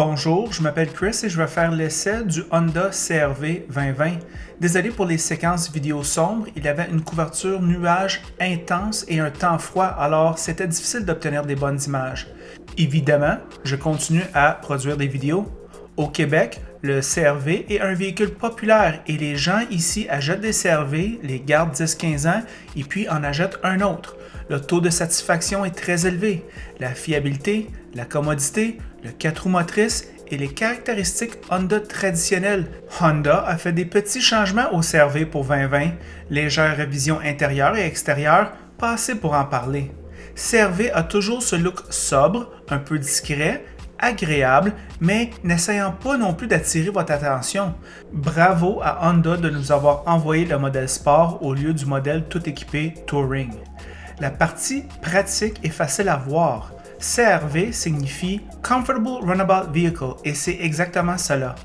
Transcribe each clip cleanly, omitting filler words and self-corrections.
Bonjour, je m'appelle Chris et je vais faire l'essai du Honda CR-V 2020. Désolé pour les séquences vidéo sombres, il avait une couverture nuage intense et un temps froid, alors c'était difficile d'obtenir des bonnes images. Évidemment, je continue à produire des vidéos. Au Québec, le CR-V est un véhicule populaire et les gens ici achètent des CR-V, les gardent 10-15 ans et puis en achètent un autre. Le taux de satisfaction est très élevé. La fiabilité, la commodité, le 4 roues motrices et les caractéristiques Honda traditionnelles. Honda a fait des petits changements au CR-V pour 2020, légère révision intérieure et extérieure, pas assez pour en parler. CR-V a toujours ce look sobre, un peu discret, agréable, mais n'essayant pas non plus d'attirer votre attention. Bravo à Honda de nous avoir envoyé le modèle Sport au lieu du modèle tout équipé Touring. La partie pratique est facile à voir. CR-V signifie Comfortable Runabout Vehicle et c'est exactement cela.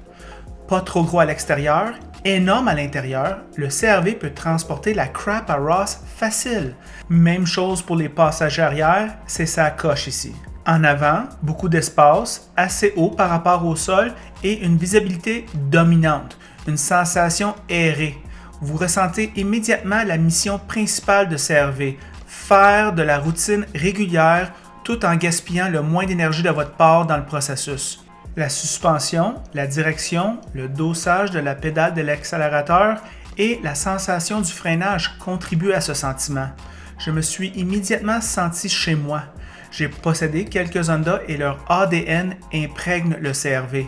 Pas trop gros à l'extérieur, énorme à l'intérieur, le CR-V peut transporter la crap à Ross facile. Même chose pour les passagers arrière, c'est sa coche ici. En avant, beaucoup d'espace, assez haut par rapport au sol et une visibilité dominante, une sensation aérée. Vous ressentez immédiatement la mission principale de CR-V, faire de la routine régulière tout en gaspillant le moins d'énergie de votre part dans le processus. La suspension, la direction, le dosage de la pédale de l'accélérateur et la sensation du freinage contribuent à ce sentiment. Je me suis immédiatement senti chez moi. J'ai possédé quelques Honda et leur ADN imprègne le CR-V.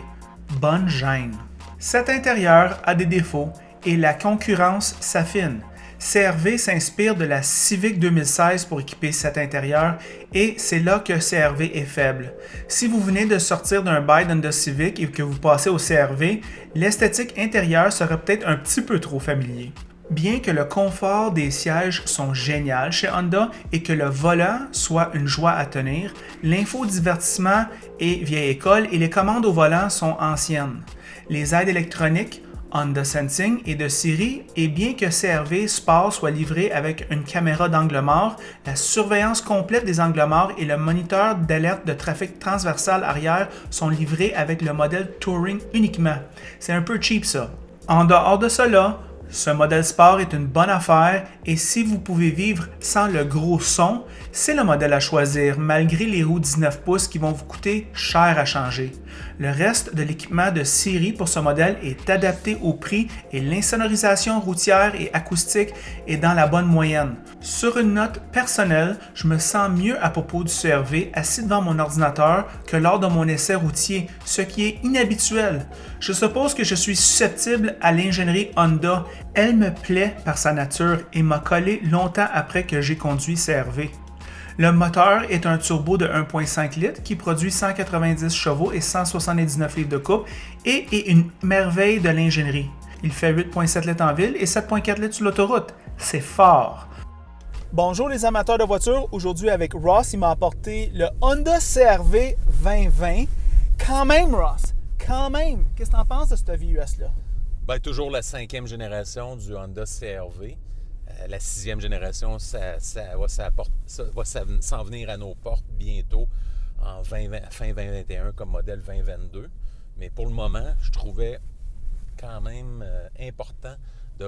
Bonne gêne. Cet intérieur a des défauts et la concurrence s'affine. CR-V s'inspire de la Civic 2016 pour équiper cet intérieur et c'est là que CR-V est faible. Si vous venez de sortir d'un bail Honda Civic et que vous passez au CR-V, l'esthétique intérieure sera peut-être un petit peu trop familier. Bien que le confort des sièges sont génial chez Honda et que le volant soit une joie à tenir, l'infodivertissement est vieille école et les commandes au volant sont anciennes. Les aides électroniques Honda Sensing est de série et bien que CR-V Sport soit livré avec une caméra d'angle mort, la surveillance complète des angles morts et le moniteur d'alerte de trafic transversal arrière sont livrés avec le modèle Touring uniquement. C'est un peu cheap ça. En dehors de cela, ce modèle Sport est une bonne affaire et si vous pouvez vivre sans le gros son, c'est le modèle à choisir malgré les roues 19 pouces qui vont vous coûter cher à changer. Le reste de l'équipement de série pour ce modèle est adapté au prix et l'insonorisation routière et acoustique est dans la bonne moyenne. Sur une note personnelle, je me sens mieux à propos du CR-V assis devant mon ordinateur que lors de mon essai routier, ce qui est inhabituel. Je suppose que je suis susceptible à l'ingénierie Honda. Elle me plaît par sa nature et m'a collé longtemps après que j'ai conduit CR-V. Le moteur est un turbo de 1.5 litres qui produit 190 chevaux et 179 livres de couple et est une merveille de l'ingénierie. Il fait 8.7 litres en ville et 7.4 litres sur l'autoroute. C'est fort. Bonjour les amateurs de voitures. Aujourd'hui avec Ross, il m'a apporté le Honda CR-V 2020. Quand même Ross, quand même. Qu'est-ce que tu en penses de cette VUS-là? Bien, toujours la 5e génération du Honda CR-V. La 6e génération, ça va s'en venir à nos portes bientôt, en fin 2021 comme modèle 2022. Mais pour le moment, je trouvais quand même important de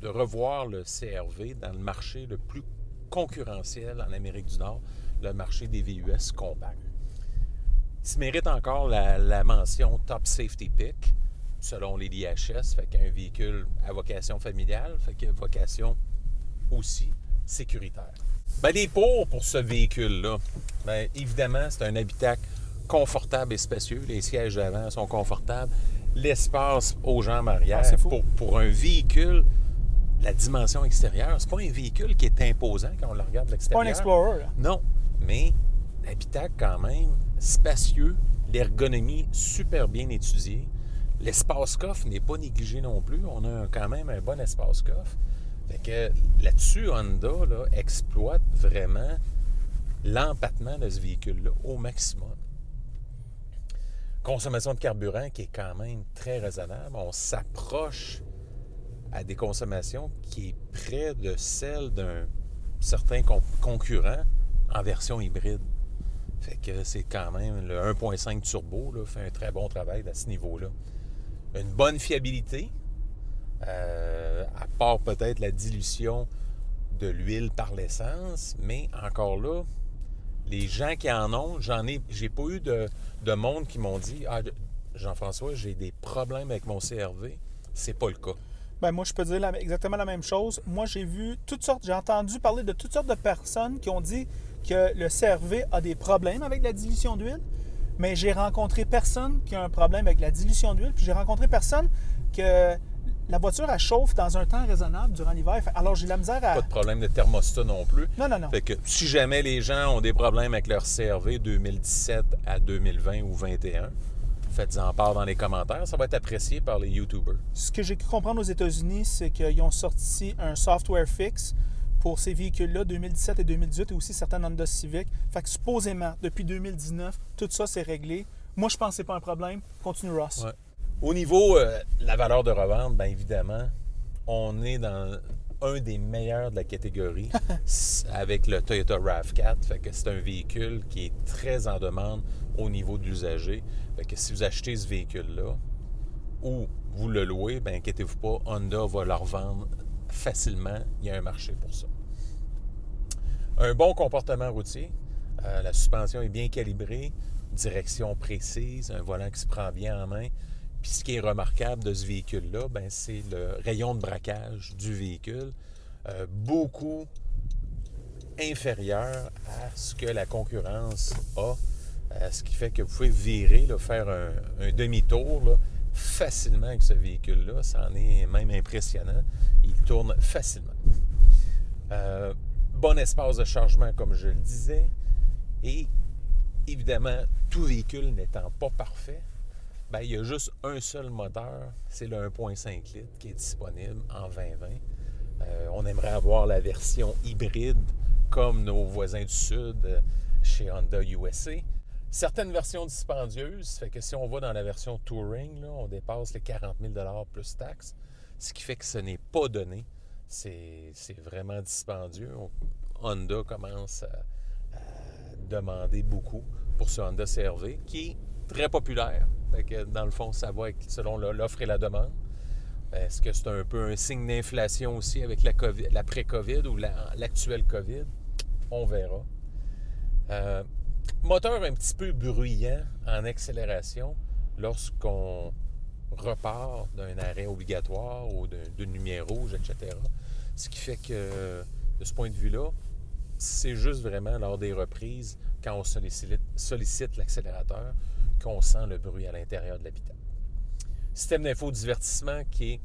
revoir le CR-V dans le marché le plus concurrentiel en Amérique du Nord, le marché des VUS compacts. Il mérite encore la mention Top Safety Pick, selon les DHS, fait qu'un véhicule à vocation familiale, fait qu'il a vocation aussi sécuritaire. Ben, les pour ce véhicule-là, bien, évidemment, c'est un habitacle confortable et spacieux. Les sièges avant sont confortables. L'espace aux jambes arrière, pour un véhicule, la dimension extérieure, c'est pas un véhicule qui est imposant quand on le regarde de l'extérieur. C'est pas un Explorer, là. Non, mais l'habitacle quand même spacieux, l'ergonomie super bien étudiée. L'espace coffre n'est pas négligé non plus. On a quand même un bon espace coffre. Fait que là-dessus, Honda exploite vraiment l'empattement de ce véhicule-là au maximum. Consommation de carburant qui est quand même très raisonnable. On s'approche à des consommations qui est près de celle d'un certain concurrent en version hybride. Fait que c'est quand même le 1.5 turbo, là, fait un très bon travail à ce niveau-là. Une bonne fiabilité, à part peut-être la dilution de l'huile par l'essence, mais encore là, les gens qui en ont, j'ai pas eu de monde qui m'ont dit « Ah, Jean-François, j'ai des problèmes avec mon CR-V. » C'est pas le cas. Ben moi, je peux dire exactement la même chose. Moi, j'ai entendu parler de toutes sortes de personnes qui ont dit que le CR-V a des problèmes avec la dilution d'huile, mais j'ai rencontré personne qui a un problème avec la dilution d'huile, puis j'ai rencontré personne que la voiture, elle chauffe dans un temps raisonnable durant l'hiver. Alors, j'ai de la misère à... Pas de problème de thermostat non plus. Non. Fait que si jamais les gens ont des problèmes avec leur CR-V 2017 à 2020 ou 2021, faites-en part dans les commentaires. Ça va être apprécié par les YouTubers. Ce que j'ai pu comprendre aux États-Unis, c'est qu'ils ont sorti un software fixe pour ces véhicules-là, 2017 et 2018, et aussi certains Honda Civic. Fait que supposément, depuis 2019, tout ça, c'est réglé. Moi, je pense que c'est pas un problème. Continue, Ross. Ouais. Au niveau de la valeur de revente, bien évidemment, on est dans un des meilleurs de la catégorie avec le Toyota RAV4. Fait que c'est un véhicule qui est très en demande au niveau de l'usager. Fait que si vous achetez ce véhicule-là ou vous le louez, bien inquiétez-vous pas, Honda va le revendre facilement. Il y a un marché pour ça. Un bon comportement routier. La suspension est bien calibrée, direction précise, un volant qui se prend bien en main. Puis ce qui est remarquable de ce véhicule-là, bien, c'est le rayon de braquage du véhicule, beaucoup inférieur à ce que la concurrence a, ce qui fait que vous pouvez virer, là, faire un demi-tour là, facilement avec ce véhicule-là. Ça en est même impressionnant. Il tourne facilement. Bon espace de chargement, comme je le disais. Et évidemment, tout véhicule n'étant pas parfait, bien, il y a juste un seul moteur, c'est le 1.5 litres qui est disponible en 2020. On aimerait avoir la version hybride comme nos voisins du Sud chez Honda USA. Certaines versions dispendieuses, fait que si on va dans la version Touring, là, on dépasse les 40 000 $ plus taxes, ce qui fait que ce n'est pas donné. C'est vraiment dispendieux. Honda commence à demander beaucoup pour ce Honda CR-V, qui est très populaire. Fait que dans le fond, ça va selon l'offre et la demande. Est-ce que c'est un peu un signe d'inflation aussi avec l'après-COVID ou l'actuel COVID? On verra. Moteur un petit peu bruyant en accélération lorsqu'on repart d'un arrêt obligatoire ou d'une lumière rouge, etc. Ce qui fait que, de ce point de vue-là, c'est juste vraiment lors des reprises, quand on sollicite l'accélérateur, qu'on sent le bruit à l'intérieur de l'habitat. Système d'infodivertissement qui est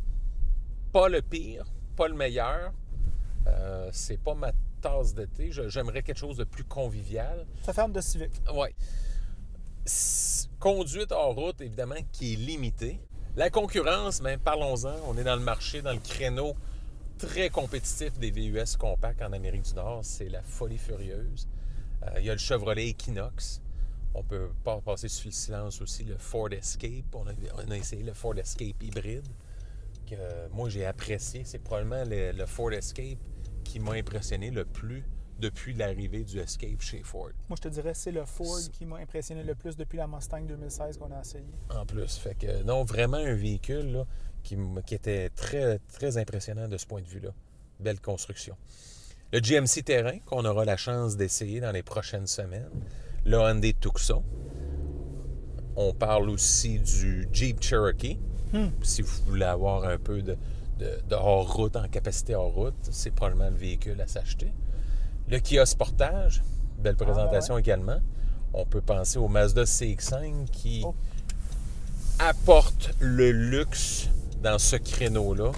pas le pire, pas le meilleur. C'est pas ma tasse de thé. J'aimerais quelque chose de plus convivial. Ça ferme de Civic. Oui. Conduite hors route, évidemment, qui est limitée. La concurrence, bien, parlons-en. On est dans le marché, dans le créneau très compétitif des VUS compacts en Amérique du Nord. C'est la folie furieuse. Il y a le Chevrolet Equinox. On peut pas passer sous le silence aussi le Ford Escape. On a essayé le Ford Escape hybride, que moi j'ai apprécié. C'est probablement le Ford Escape qui m'a impressionné le plus depuis l'arrivée du Escape chez Ford. Moi, je te dirais c'est le Ford qui m'a impressionné le plus depuis la Mustang 2016 qu'on a essayé. En plus, fait que non, vraiment un véhicule là, qui était très, très impressionnant de ce point de vue-là. Belle construction. Le GMC Terrain, qu'on aura la chance d'essayer dans les prochaines semaines. Le Hyundai Tucson. On parle aussi du Jeep Cherokee. Si vous voulez avoir un peu de hors-route, en capacité hors-route, c'est probablement le véhicule à s'acheter. Le Kia Sportage, belle présentation également. On peut penser au Mazda CX-5 qui apporte le luxe dans ce créneau-là.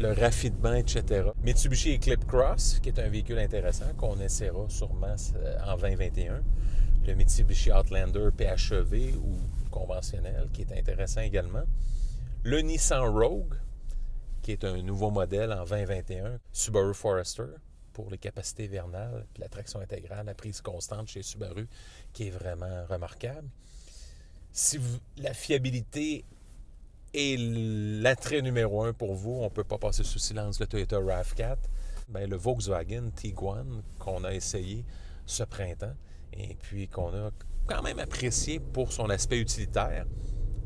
Le raffinement, etc. Mitsubishi Eclipse Cross, qui est un véhicule intéressant qu'on essaiera sûrement en 2021. Le Mitsubishi Outlander PHEV ou conventionnel, qui est intéressant également. Le Nissan Rogue, qui est un nouveau modèle en 2021. Subaru Forester, pour les capacités vernales, puis la traction intégrale, la prise constante chez Subaru, qui est vraiment remarquable. Si la fiabilité est l'attrait numéro 1 pour vous, on ne peut pas passer sous silence le Toyota RAV4. Bien, le Volkswagen Tiguan qu'on a essayé ce printemps et puis qu'on a quand même apprécié pour son aspect utilitaire.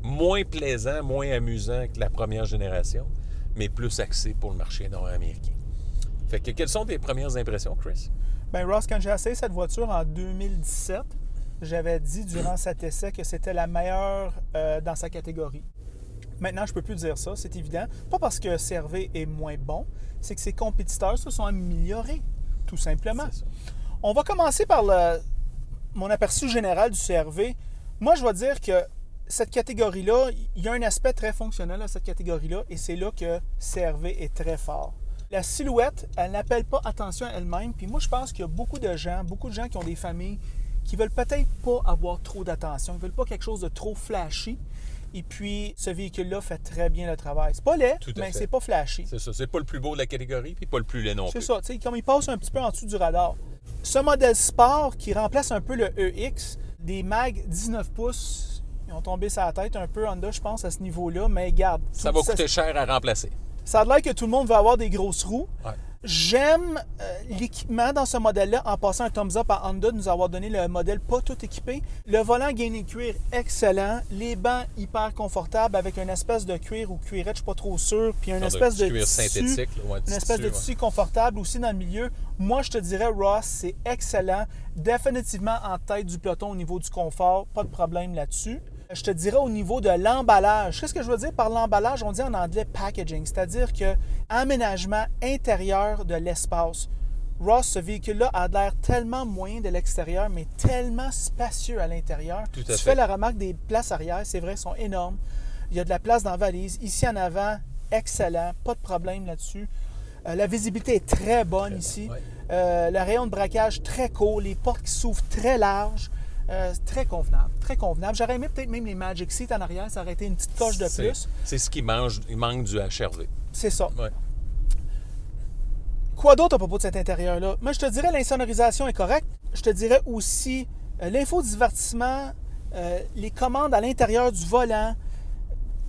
Moins plaisant, moins amusant que la première génération, mais plus axé pour le marché nord-américain. Fait que quelles sont tes premières impressions, Chris? Ben Ross, quand j'ai essayé cette voiture en 2017, j'avais dit durant cet essai que c'était la meilleure dans sa catégorie. Maintenant, je ne peux plus dire ça, c'est évident. Pas parce que CR-V est moins bon, c'est que ses compétiteurs se sont améliorés, tout simplement. On va commencer par mon aperçu général du CR-V. Moi, je vais dire que cette catégorie-là, il y a un aspect très fonctionnel à cette catégorie-là, et c'est là que CR-V est très fort. La silhouette, elle n'appelle pas attention à elle-même, puis moi, je pense qu'il y a beaucoup de gens qui ont des familles, qui veulent peut-être pas avoir trop d'attention, ils veulent pas quelque chose de trop flashy. Et puis, ce véhicule-là fait très bien le travail. C'est pas laid, mais c'est pas flashy. C'est ça. C'est pas le plus beau de la catégorie, puis pas le plus laid non plus. C'est ça. Tu sais, comme il passe un petit peu en dessous du radar. Ce modèle sport qui remplace un peu le EX, des mags 19 pouces, ils ont tombé sur la tête un peu Honda, je pense, à ce niveau-là. Mais garde. Ça va coûter cher à remplacer. Ça a l'air que tout le monde veut avoir des grosses roues. Ouais. J'aime l'équipement dans ce modèle-là, en passant un thumbs up à Honda de nous avoir donné le modèle pas tout équipé. Le volant gainé cuir, excellent. Les bancs hyper confortables avec une espèce de cuir ou cuirette, je ne suis pas trop sûr. Puis une espèce de cuir tissu, synthétique. Là, une espèce de tissu confortable aussi dans le milieu. Moi, je te dirais, Ross, c'est excellent. Définitivement en tête du peloton au niveau du confort. Pas de problème là-dessus. Je te dirais au niveau de l'emballage. Qu'est-ce que je veux dire par l'emballage? On dit en anglais packaging, c'est-à-dire que aménagement intérieur de l'espace. Ross, ce véhicule-là a l'air tellement moyen de l'extérieur, mais tellement spacieux à l'intérieur. Tu fais la remarque des places arrière, c'est vrai, sont énormes. Il y a de la place dans la valise. Ici en avant, excellent, pas de problème là-dessus. La visibilité est très bonne ici. Ouais. Le rayon de braquage très court, les portes qui s'ouvrent très larges. Très convenable, très convenable. J'aurais aimé peut-être même les Magic Seats en arrière, ça aurait été une petite coche de plus. C'est ce qui manque du HRV. C'est ça. Ouais. Quoi d'autre à propos de cet intérieur-là? Moi, je te dirais l'insonorisation est correcte. Je te dirais aussi l'infodivertissement, les commandes à l'intérieur du volant,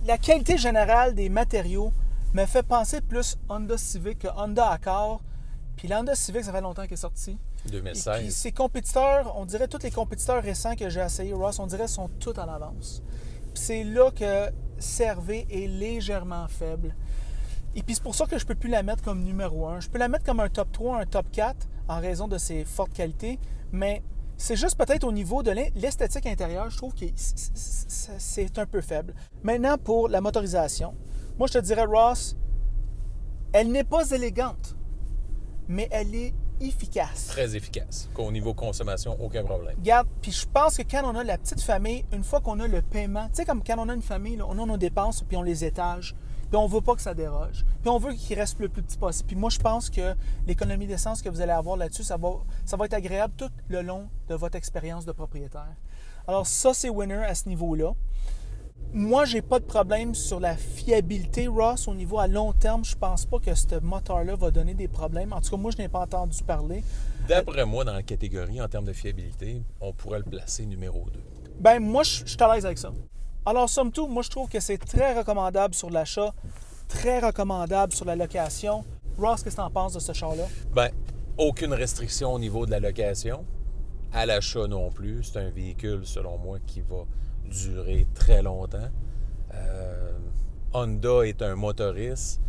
la qualité générale des matériaux me fait penser plus Honda Civic que Honda Accord. Puis la Honda Civic, ça fait longtemps qu'elle est sortie. 2016. Et puis ses compétiteurs, on dirait tous les compétiteurs récents que j'ai essayés, Ross, on dirait sont tous en avance. Puis c'est là que CR-V est légèrement faible. Et puis c'est pour ça que je ne peux plus la mettre comme numéro 1. Je peux la mettre comme un top 3, un top 4 en raison de ses fortes qualités, mais c'est juste peut-être au niveau de l'esthétique intérieure, je trouve que c'est un peu faible. Maintenant, pour la motorisation. Moi, je te dirais, Ross, elle n'est pas élégante, mais elle est efficace. Très efficace. Au niveau consommation, aucun problème. Regarde, puis je pense que quand on a la petite famille, une fois qu'on a le paiement, tu sais, comme quand on a une famille, là, on a nos dépenses, puis on les étage, puis on veut pas que ça déroge, puis on veut qu'il reste le plus petit possible. Puis moi, je pense que l'économie d'essence que vous allez avoir là-dessus, ça va être agréable tout le long de votre expérience de propriétaire. Alors ça, c'est winner à ce niveau-là. Moi, j'ai pas de problème sur la fiabilité, Ross. Au niveau à long terme, je pense pas que ce moteur-là va donner des problèmes. En tout cas, moi, je n'ai pas entendu parler. D'après moi, dans la catégorie, en termes de fiabilité, on pourrait le placer numéro 2. Ben moi, je suis à l'aise avec ça. Alors, somme toute, moi, je trouve que c'est très recommandable sur l'achat, très recommandable sur la location. Ross, qu'est-ce que tu en penses de ce char-là? Ben, aucune restriction au niveau de la location. À l'achat non plus. C'est un véhicule, selon moi, qui va durer très longtemps. Honda est un motoriste.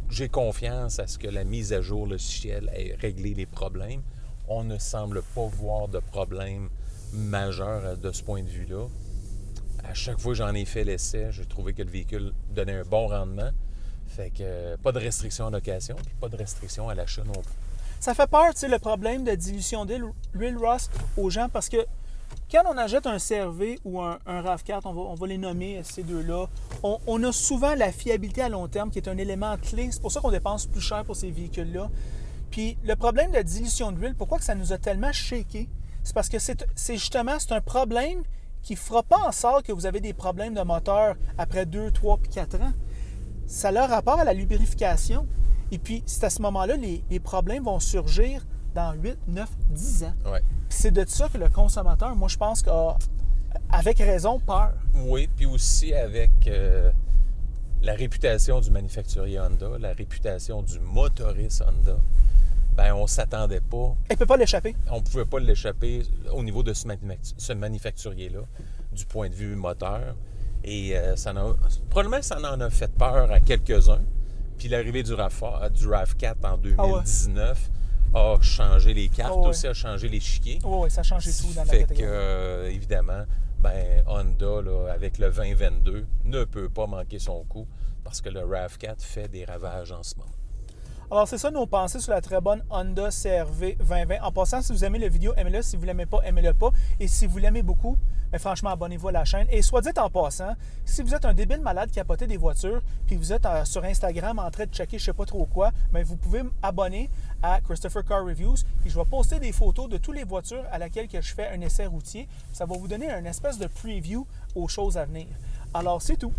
J'ai confiance à ce que la mise à jour logicielle ait réglé les problèmes. On ne semble pas voir de problème majeur de ce point de vue-là. À chaque fois que j'en ai fait l'essai, j'ai trouvé que le véhicule donnait un bon rendement. Fait que pas de restriction en location, puis pas de restriction à l'achat non plus. Ça fait peur, tu sais, le problème de dilution d'huile, Ross, aux gens, parce que quand on achète un CR-V ou un RAV4, on va les nommer ces deux-là, on a souvent la fiabilité à long terme qui est un élément clé. C'est pour ça qu'on dépense plus cher pour ces véhicules-là. Puis le problème de dilution d'huile, pourquoi que ça nous a tellement shaké? C'est parce que c'est justement un problème qui ne fera pas en sorte que vous avez des problèmes de moteur après 2, 3 puis 4 ans. Ça a rapport à la lubrification. Et puis, c'est à ce moment-là, les problèmes vont surgir dans 8, 9, 10 ans. Ouais. Puis c'est de ça que le consommateur, moi, je pense qu'a, avec raison, peur. Oui, puis aussi avec la réputation du manufacturier Honda, la réputation du motoriste Honda. ben on ne s'attendait pas. Elle ne peut pas l'échapper. On ne pouvait pas l'échapper au niveau de ce manufacturier-là, du point de vue moteur. Et probablement, ça en a fait peur à quelques-uns. Puis l'arrivée du RAV4 en 2019 a changé les cartes, aussi a changé les chiquiers. Oui, ça a changé tout dans la catégorie. Fait que, évidemment, Honda, là, avec le 2022, ne peut pas manquer son coup parce que le RAV4 fait des ravages en ce moment. Alors, c'est ça nos pensées sur la très bonne Honda CR-V 2020. En passant, si vous aimez la vidéo, aimez-le. Si vous ne l'aimez pas, aimez-le pas. Et si vous l'aimez beaucoup, mais franchement, abonnez-vous à la chaîne. Et soit dit en passant, si vous êtes un débile malade qui a poté des voitures, puis vous êtes sur Instagram en train de checker je ne sais pas trop quoi, mais vous pouvez m'abonner à Christopher Car Reviews. Puis je vais poster des photos de toutes les voitures à laquelle que je fais un essai routier. Ça va vous donner une espèce de preview aux choses à venir. Alors, c'est tout.